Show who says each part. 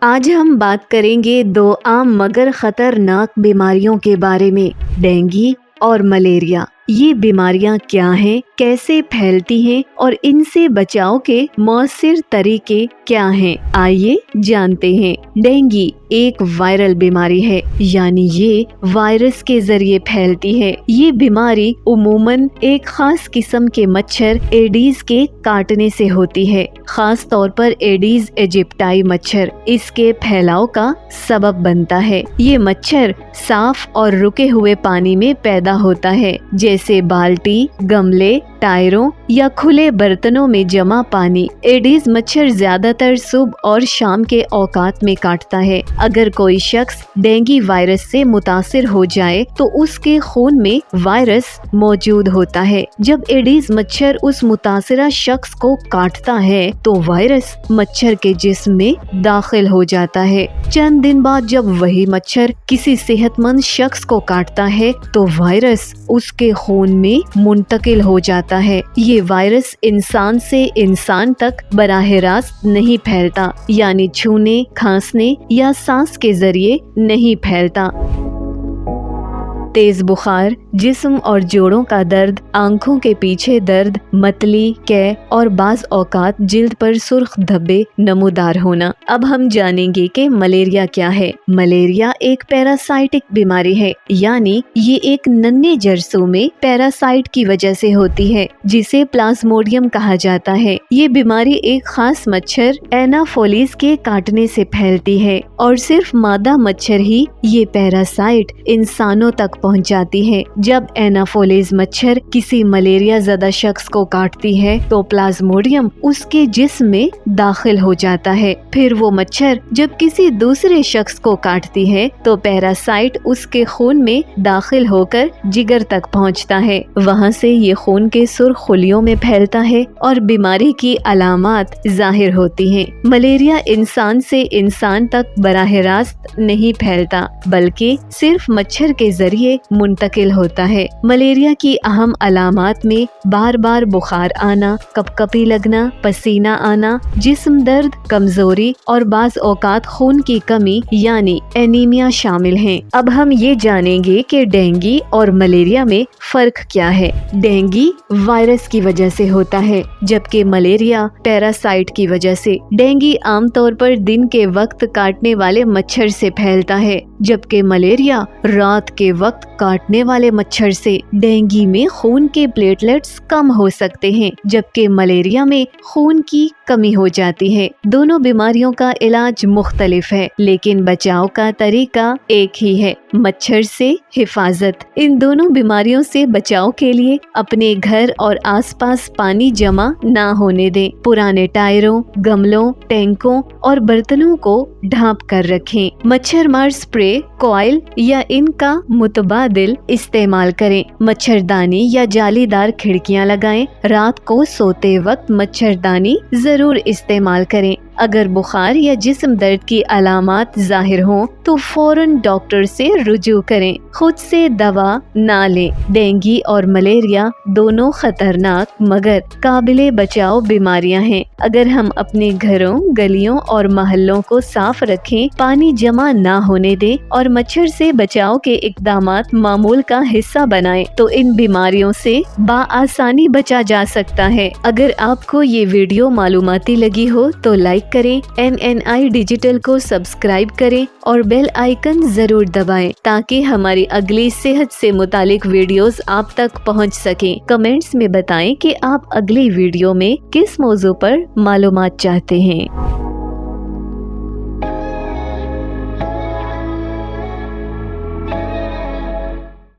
Speaker 1: آج ہم بات کریں گے دو عام مگر خطرناک بیماریوں کے بارے میں، ڈینگی اور ملیریا۔ یہ بیماریاں کیا ہیں، کیسے پھیلتی ہیں اور ان سے بچاؤ کے مؤثر طریقے کیا ہیں، آئیے جانتے ہیں۔ ڈینگی ایک وائرل بیماری ہے، یعنی یہ وائرس کے ذریعے پھیلتی ہے۔ یہ بیماری عموماً ایک خاص قسم کے مچھر ایڈیز کے کاٹنے سے ہوتی ہے، خاص طور پر ایڈیز ایجپٹائی مچھر اس کے پھیلاؤ کا سبب بنتا ہے۔ یہ مچھر صاف اور رکے ہوئے پانی میں پیدا ہوتا ہے، جیسے بالٹی، گملے، ٹائروں یا کھلے برتنوں میں جمع پانی۔ ایڈیز مچھر زیادہ تر صبح اور شام کے اوقات میں کاٹتا ہے۔ اگر کوئی شخص ڈینگی وائرس سے متاثر ہو جائے تو اس کے خون میں وائرس موجود ہوتا ہے۔ جب ایڈیز مچھر اس متاثرہ شخص کو کاٹتا ہے تو وائرس مچھر کے جسم میں داخل ہو جاتا ہے۔ چند دن بعد جب وہی مچھر کسی صحت مند شخص کو کاٹتا ہے تو وائرس اس کے خون میں منتقل ہو جاتا ہے۔ یہ وائرس انسان سے انسان تک براہ راست نہیں پھیلتا، یعنی چھونے، کھانسنے یا سانس کے ذریعے نہیں پھیلتا۔ تیز بخار، جسم اور جوڑوں کا درد، آنکھوں کے پیچھے درد، متلی، قے اور بعض اوقات جلد پر سرخ دھبے نمودار ہونا۔ اب ہم جانیں گے کہ ملیریا کیا ہے۔ ملیریا ایک پیراسائٹک بیماری ہے، یعنی یہ ایک ننھے جرثومے میں پیراسائٹ کی وجہ سے ہوتی ہے، جسے پلازموڈیم کہا جاتا ہے۔ یہ بیماری ایک خاص مچھر اینافولیز کے کاٹنے سے پھیلتی ہے اور صرف مادہ مچھر ہی یہ پیراسائٹ انسانوں تک پہنچ جاتی ہے۔ جب اینافولیز مچھر کسی ملیریا زدہ شخص کو کاٹتی ہے تو پلازموڈیم اس کے جسم میں داخل ہو جاتا ہے۔ پھر وہ مچھر جب کسی دوسرے شخص کو کاٹتی ہے تو پیراسائٹ اس کے خون میں داخل ہو کر جگر تک پہنچتا ہے۔ وہاں سے یہ خون کے سرخ خلیوں میں پھیلتا ہے اور بیماری کی علامات ظاہر ہوتی ہیں۔ ملیریا انسان سے انسان تک براہ راست نہیں پھیلتا، بلکہ صرف مچھر کے ذریعے منتقل ہوتا ہے۔ ملیریا کی اہم علامات میں بار بار بخار آنا، کپکپی لگنا، پسینہ آنا، جسم درد، کمزوری اور بعض اوقات خون کی کمی یعنی اینیمیا شامل ہیں۔ اب ہم یہ جانیں گے کہ ڈینگی اور ملیریا میں فرق کیا ہے۔ ڈینگی وائرس کی وجہ سے ہوتا ہے، جبکہ ملیریا پیراسائٹ کی وجہ سے۔ ڈینگی عام طور پر دن کے وقت کاٹنے والے مچھر سے پھیلتا ہے، جبکہ ملیریا رات کے وقت کاٹنے والے مچھر سے۔ ڈینگی میں خون کے پلیٹلیٹس کم ہو سکتے ہیں، جبکہ ملیریا میں خون کی کمی ہو جاتی ہے۔ دونوں بیماریوں کا علاج مختلف ہے، لیکن بچاؤ کا طریقہ ایک ہی ہے، مچھر سے حفاظت۔ ان دونوں بیماریوں سے بچاؤ کے لیے اپنے گھر اور آس پاس پانی جمع نہ ہونے دیں۔ پرانے ٹائروں، گملوں، ٹینکوں اور برتنوں کو ڈھانپ کر رکھیں۔ مچھر مار سپرے، کوائل یا ان کا متبادل استعمال کریں۔ مچھردانی یا جالی دار کھڑکیاں لگائیں۔ رات کو سوتے وقت مچھردانی ضرور استعمال کریں۔ اگر بخار یا جسم درد کی علامات ظاہر ہوں تو فوراً ڈاکٹر سے رجوع کریں۔ خود سے دوا نہ لیں۔ ڈینگی اور ملیریا دونوں خطرناک مگر قابل بچاؤ بیماریاں ہیں۔ اگر ہم اپنے گھروں، گلیوں اور محلوں کو صاف رکھیں، پانی جمع نہ ہونے دیں اور مچھر سے بچاؤ کے اقدامات معمول کا حصہ بنائیں تو ان بیماریوں سے بآسانی بچا جا سکتا ہے۔ اگر آپ کو یہ ویڈیو معلوماتی لگی ہو تو لائک کریں، NNI ڈیجیٹل کو سبسکرائب کریں اور بیل آئیکن ضرور دبائیں تاکہ ہماری اگلی صحت سے متعلق ویڈیوز آپ تک پہنچ سکیں۔ کمنٹس میں بتائیں کہ آپ اگلی ویڈیو میں کس موضوع پر معلومات چاہتے ہیں۔